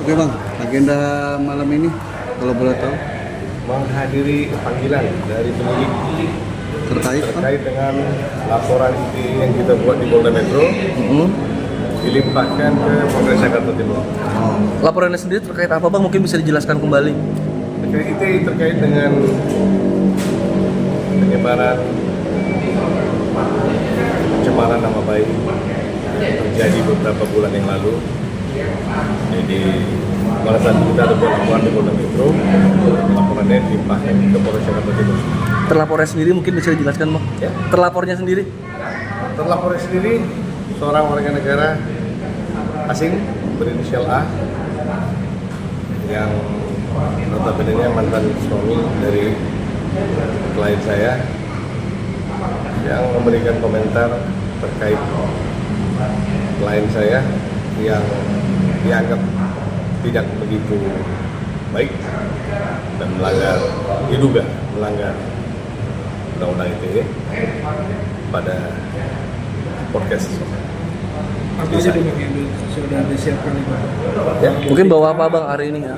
Oke bang, agenda malam ini kalau boleh tahu menghadiri panggilan dari penyidik terkait dengan laporan ITE yang kita buat di Polda Metro dilimpahkan ke Polres Jakarta Timur. Laporannya sendiri terkait apa bang? Mungkin bisa dijelaskan kembali. Terkait ITE terkait dengan penyebaran pencemaran nama baik terjadi beberapa bulan yang lalu. Jadi pada saat kita ada buat laporan di Polda Metro, laporannya dilimpahkan ke Polres Jakarta Timur. Terlapornya sendiri mungkin bisa dijelaskan bang? Ya. Terlapornya sendiri? Terlapornya sendiri seorang warga negara asing berinisial A yang notabene mantan suami dari klien saya yang memberikan komentar terkait klien saya yang dianggap tidak begitu baik dan diduga melanggar undang-undang ITE pada podcast. Apa sih sudah disiapkan itu? Ya, Mungkin bawa apa bang hari ini ya?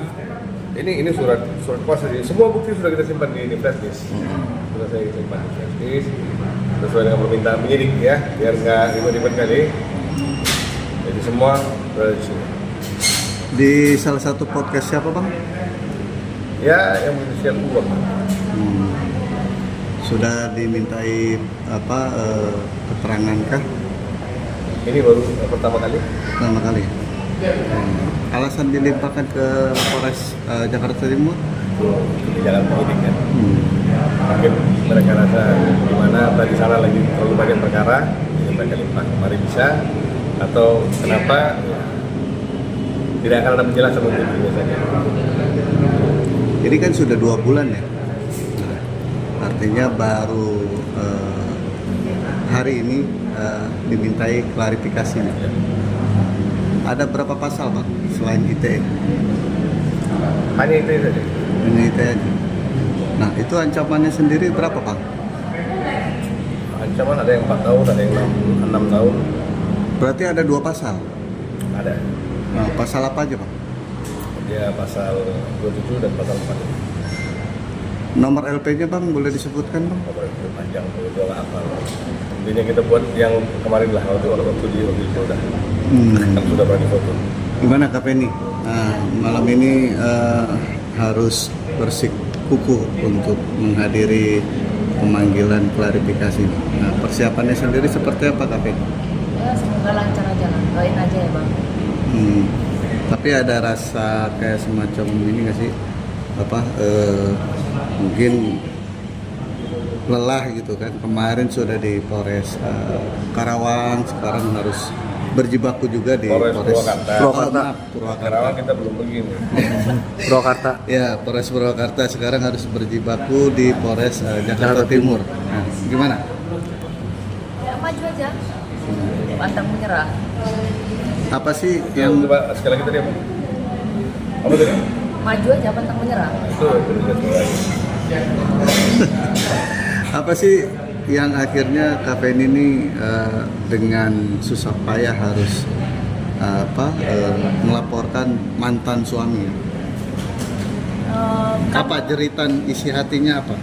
ini surat kuasa. Semua bukti sudah kita simpan di flash disk. Sudah saya simpan di flash disk sesuai dengan permintaan penyidik ya, biar nggak ribet-ribet kali. Jadi semua sudah di sini. di salah satu podcast siapa bang? Ya, yang berinisial U. Sudah dimintai keterangan kah Ini baru pertama kali. pertama kali? Alasan dilimpahkan ke Polres Jakarta Timur? Kebijakan penyidik kan. Mungkin mereka rasa gimana tadi sana lagi terlalu banyak perkara, jadi mereka limpah kemari bisa, atau kenapa tidak akan ada penjelasan untuk itu biasanya. Ini kan sudah 2 bulan ya. Artinya baru hari ini dimintai klarifikasi. Ada berapa pasal bang selain ITE? Hanya itu saja. Hanya ITE aja. Nah itu ancamannya sendiri berapa bang? Ancaman ada yang 4 tahun, ada yang 6 tahun. Berarti ada 2 pasal. Ada. Nah, pasal apa aja bang? Dia pasal 27 dan pasal 4. Nomor LP-nya bang boleh disebutkan bang? Nomor itu panjang, itu apa? Intinya kita buat yang kemarin lah waktu di Polda. Kan sudah pernah difoto. Gimana Kak Penny? Nah, malam ini harus bersikukuh untuk menghadiri pemanggilan klarifikasi. Nah, persiapannya sendiri seperti apa Kak Penny? Ya semoga lancar aja lah, doain aja ya bang. Tapi ada rasa kayak semacam ini nggak sih? Mungkin lelah gitu kan. Kemarin sudah di Polres Karawang, sekarang harus berjibaku juga di Polres Purwakarta. Purwakarta. Karawang kita belum begini. Purwakarta. Ya, Polres Purwakarta sekarang harus berjibaku di Polres Jakarta Timur. Nah, gimana? Ya maju aja, pantang menyerah. Apa sih Yang yang coba sekali lagi tadi apa? Apa tadi? Maju aja, pantang menyerah. Itu lagi. apa sih yang akhirnya Kak Penny ini dengan susah payah harus melaporkan mantan suami? Apa jeritan isi hatinya apa?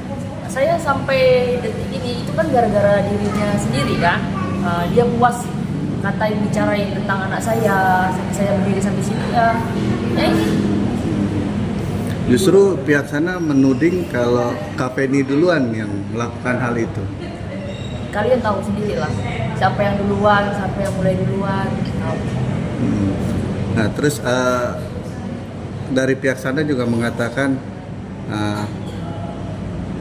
Saya sampai detik ini itu kan gara-gara dirinya sendiri kan. Dia puas katain bicarain tentang anak saya, sampai saya berdiri sampai sini ya. Ya ini. Justru pihak sana menuding kalau Kak Penny duluan yang melakukan hal itu. Kalian tahu sendiri lah, siapa yang duluan, siapa yang mulai duluan. Tahu. Nah terus dari pihak sana juga mengatakan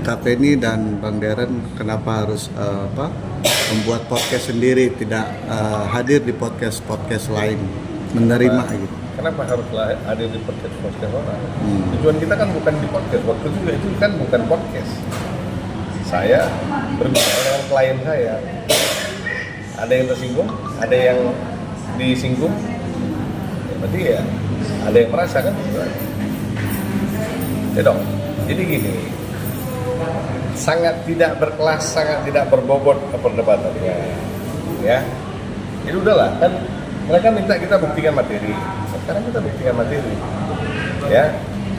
Kak Penny dan Bang Deren kenapa harus membuat podcast sendiri, tidak hadir di podcast lain, menerima gitu. Kenapa harus hadir di podcast orang? Tujuan kita kan bukan di podcast, waktu itu kan bukan podcast. Saya berbicara dengan klien saya. Ada yang tersinggung, ada yang disinggung. Ya, berarti ya ada yang merasa kan? Ya dong. Jadi gini, sangat tidak berkelas, sangat tidak berbobot perdebatannya. Ya, jadi udahlah kan. Mereka minta kita buktikan materi. Sekarang kita buktikan materi. Ya,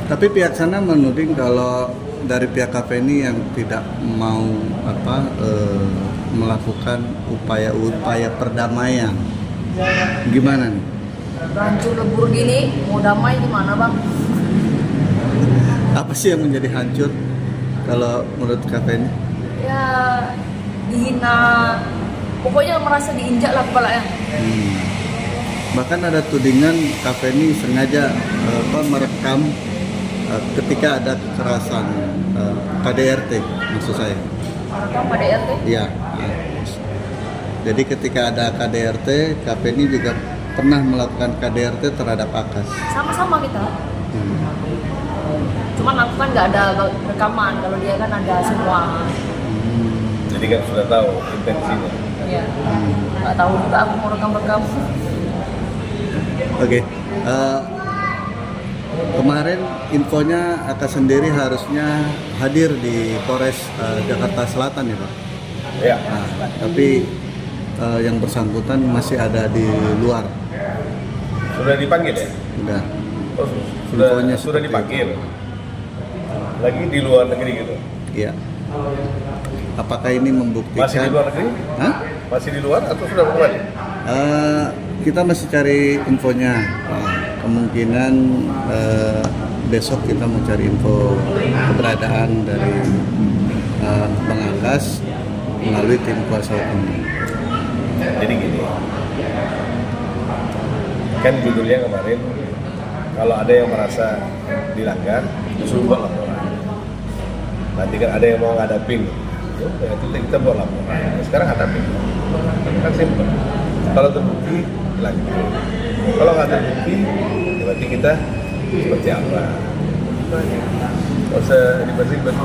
Tapi pihak sana menuding kalau dari pihak KPNI yang tidak mau melakukan upaya perdamaian. Gimana nih? Hancur lebur gini, mau damai gimana bang? Apa sih yang menjadi hancur kalau menurut KPNI? Ya dihina, pokoknya merasa diinjak lah kepalanya. Bahkan ada tudingan KPNI sengaja merekam ketika ada kekerasan KDRT, maksud saya. Rekam pada RT. Iya. Jadi ketika ada KDRT, KPNI juga pernah melakukan KDRT terhadap Akas. Sama-sama kita. Cuman aku kan nggak ada rekaman, kalau dia kan ada semua. jadi kan sudah tahu intensinya. Iya. Nggak tahu juga aku mau rekam-rekam. Oke. Kemarin infonya Akas sendiri harusnya hadir di Polres Jakarta Selatan ya Pak. Ya, Nah, tapi yang bersangkutan masih ada di luar. sudah dipanggil ya? Udah. Oh, Infonya sudah seperti dipanggil. Lagi di luar negeri gitu. Iya. Apakah ini membuktikan? Masih di luar negeri? Hah? Masih di luar atau sudah kembali? Kita masih cari infonya. Kemungkinan besok kita mau cari info keberadaan dari Bang Akas melalui tim kuasa hukum. Jadi gini, kan judulnya kemarin, kalau ada yang merasa dilanggar, suruh buat laporan. Nanti kan ada yang mau ngadapin, ya kita buat laporan. Sekarang hadapin, kan simpel. Kalau terbukti, lanjut. Kalau nggak terbukti, ya berarti kita seperti apa? Nggak usah ribet-ribet.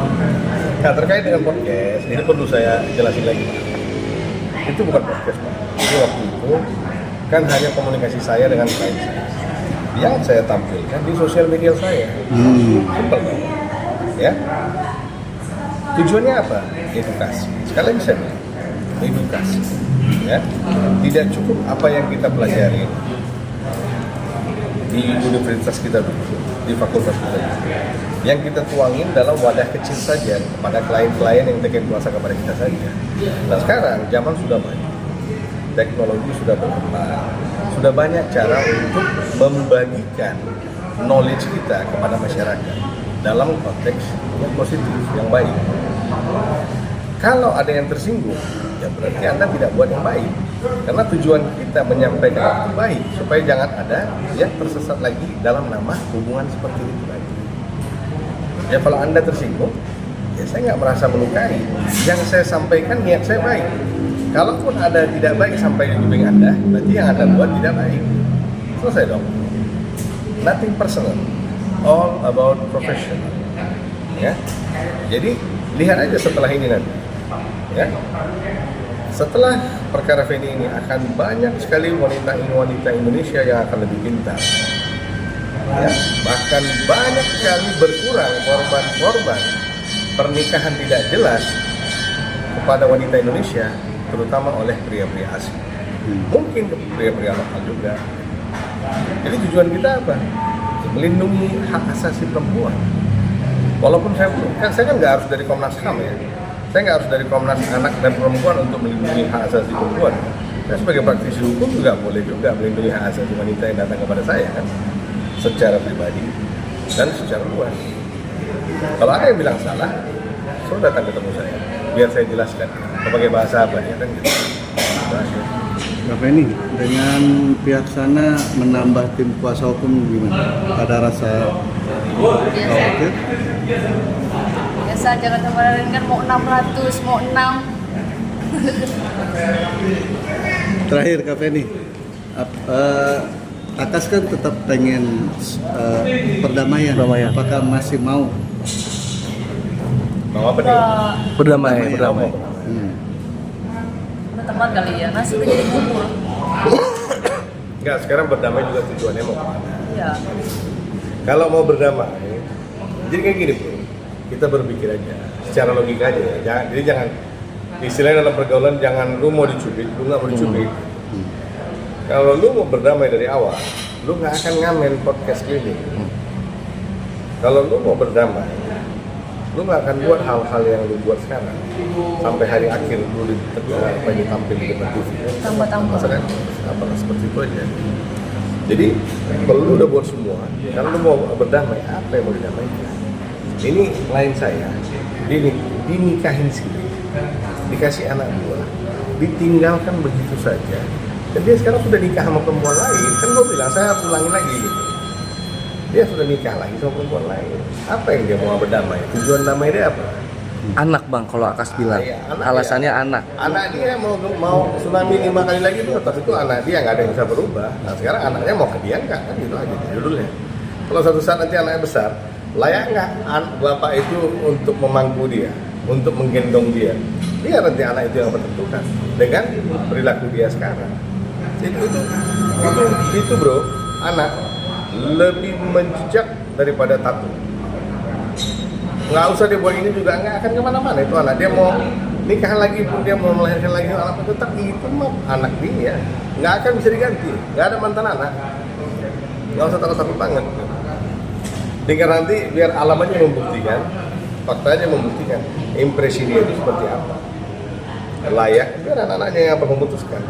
Nah, terkait dengan podcast, ini perlu saya jelasin lagi, Pak. Itu bukan podcast, Pak. Jadi waktu itu kan hanya komunikasi saya dengan klien saya yang saya tampilkan di sosial media saya. Simpel, Pak. Ya. Tujuannya apa? Edukasi. Sekali lagi saya bilang, edukasi. Ya. Tidak cukup apa yang kita pelajari di universitas kita dulu, di fakultas kita dulu, yang kita tuangin dalam wadah kecil saja kepada klien-klien yang tekan kuasa kepada kita saja. Nah sekarang zaman sudah maju, teknologi sudah berkembang, sudah banyak cara untuk membagikan knowledge kita kepada masyarakat dalam konteks yang positif, yang baik. Kalau ada yang tersinggung, ya berarti Anda tidak buat yang baik. Karena tujuan kita menyampaikan itu baik, supaya jangan ada yang tersesat lagi dalam nama hubungan seperti itu lagi. Ya kalau Anda tersinggung, ya saya nggak merasa melukai. Yang saya sampaikan niat saya baik. Kalaupun ada tidak baik sampai di kuping Anda, berarti yang Anda buat tidak baik. Selesai dong. Nothing personal, all about professional. Ya, jadi lihat aja setelah ini nanti. Ya, setelah perkara Feni ini akan banyak sekali wanita Indonesia yang akan lebih pintar. Ya, bahkan banyak sekali berkurang korban-korban pernikahan tidak jelas kepada wanita Indonesia, terutama oleh pria-pria asing. Mungkin pria-pria lokal juga. Jadi tujuan kita apa? Melindungi hak asasi perempuan. Walaupun saya kan nggak harus dari Komnas HAM ya. Saya nggak harus dari Komnas Anak dan Perempuan untuk melindungi hak asasi perempuan. Saya sebagai praktisi hukum juga boleh juga melindungi hak asasi wanita yang datang kepada saya kan, secara pribadi dan secara luas. Kalau ada yang bilang salah, so datang ketemu saya, biar saya jelaskan. Pakai bahasa apa ya kan gitu. Pak Feni, dengan pihak sana menambah tim kuasa hukum gimana? Ada rasa khawatir? Biasa Jakarta Barat kan mau 600, mau 6. Terakhir Kak Feni, Akas kan tetap pengen perdamaian. Apakah masih mau? Mau apa nih? Berdamai. Udah tepat kali ya, nasi udah jadi bubur. Enggak, sekarang berdamai juga tujuannya mau kemana? Iya. Kalau mau berdamai, jadi kayak gini bro, kita berpikir aja, secara logika aja ya. Jadi jangan, istilahnya dalam pergaulan, jangan lu mau dicubit, lu nggak mau dicubit. Kalau lu mau berdamai dari awal, lu nggak akan ngamen podcast ini. Kalau lu mau berdamai, lu nggak akan buat hal-hal yang lu buat sekarang sampai hari akhir lu ditampil di depan TV. Tambah-tambah. Masalahnya apa seperti itu aja. Jadi kalau lu udah buat semua, kalau lu mau berdamai, apa yang mau didamaikan? Ini klien saya, dinikahin sendiri, dikasih anak dua, ditinggalkan begitu saja. Dan dia sekarang sudah nikah sama perempuan lain. Kan gue bilang, saya ulangin lagi gitu. Dia sudah nikah lagi sama perempuan lain. Apa yang dia mau berdamai? Tujuan damai dia apa? Anak bang, kalau Akas bilang. Iya, anak Alasannya anak. Anak dia mau tsunami 5 kali lagi itu tetap itu anak dia, nggak ada yang bisa berubah. Nah sekarang anaknya mau ke dia nggak, kan gitu aja judulnya. Kalau suatu saat nanti anaknya besar, layak nggak bapak itu untuk memangku dia, untuk menggendong dia? Dia nanti anak itu yang menentukan dengan perilaku dia sekarang. Itu bro, anak lebih menjejak daripada tato. Nggak usah dia buat ini juga, nggak akan kemana-mana itu anak. Dia mau nikah lagi pun, dia mau melahirkan lagi anak, tetap itu mah anak dia, nggak akan bisa diganti. Nggak ada mantan anak, nggak usah takut banget. Tinggal nanti biar alam aja membuktikan, faktanya membuktikan impresi dia itu seperti apa, layak, biar anak-anaknya yang apa memutuskan.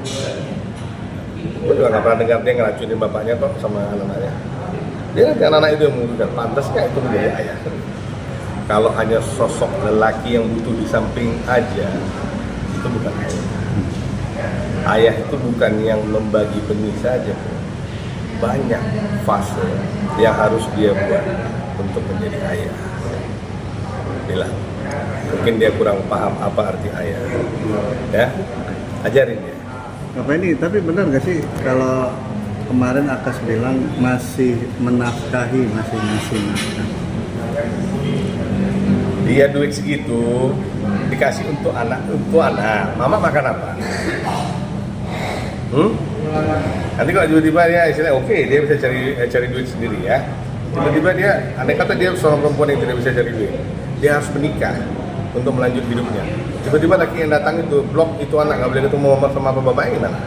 Gue juga nggak pernah dengar dia ngeracunin bapaknya kok sama anak-anaknya. Dia nanti anak-anak itu yang memutuskan, pantas nggak itu menjadi ayah. Kalau hanya sosok lelaki yang butuh di samping aja, itu bukan ayah. Ayah itu bukan yang membagi benih saja, banyak fase yang harus dia buat untuk menjadi ayah. Bilang, mungkin dia kurang paham apa arti ayah, ya, ajarin dia. Apa ini? Tapi benar nggak sih kalau kemarin Akas bilang masih menafkahi, masih nafkah? Dia duit segitu dikasih untuk anak, mama makan apa? Nanti kalau tiba-tiba dia istilahnya oke, dia bisa cari duit sendiri ya. Tiba-tiba dia, andai kata dia seorang perempuan yang tidak bisa cari duit, dia harus menikah untuk melanjut hidupnya. Tiba-tiba laki yang datang itu blok itu anak, nggak boleh ketemu mama sama bapaknya, gimana?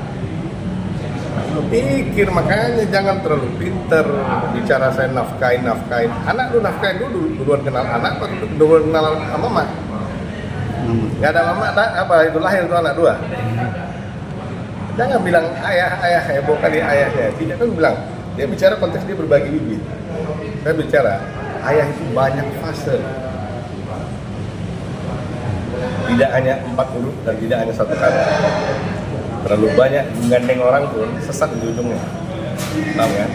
Pikir, makanya jangan terlalu pinter bicara saya nafkain. Anak lu nafkain duluan kenal anak atau duluan kenal mama? Nggak ada mama, apa itu lahir itu anak dua. Jangan bilang ayah heboh kali ayahnya. Tidak, kan bilang dia bicara konteks dia berbagi bibit. Saya bicara ayah itu banyak fase. Tidak hanya 40 dan tidak hanya satu kata. Terlalu banyak menggandeng orang pun sesat di ujungnya. Tahu kan?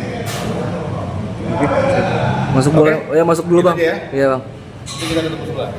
Masuk boleh? Oh ya, masuk dulu Gitu bang. aja ya? Iya bang. Itu kita ketemu sebelah.